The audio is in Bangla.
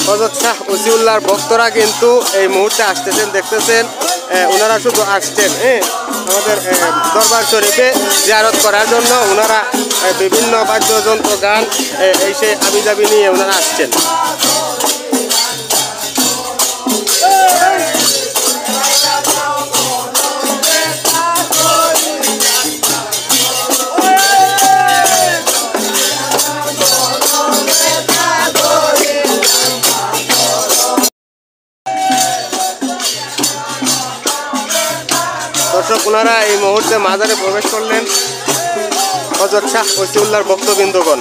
হযরত শাহ ওসিউল্লাহর ভক্তরা কিন্তু এই মুহূর্তে আসতেছেন, দেখতেছেন ওনারা শুধু আসছেন আমাদের দরবার শরীফে জিয়ারত করার জন্য। ওনারা বিভিন্ন বাদ্যযন্ত্র গান এই সেই আবিজাবি নিয়ে ওনারা আসছেন। দর্শক, ওনারা এই মুহূর্তে মাজারে প্রবেশ করলেন হযরত শাহ ওসিউল্লাহর ভক্তবৃন্দগণ।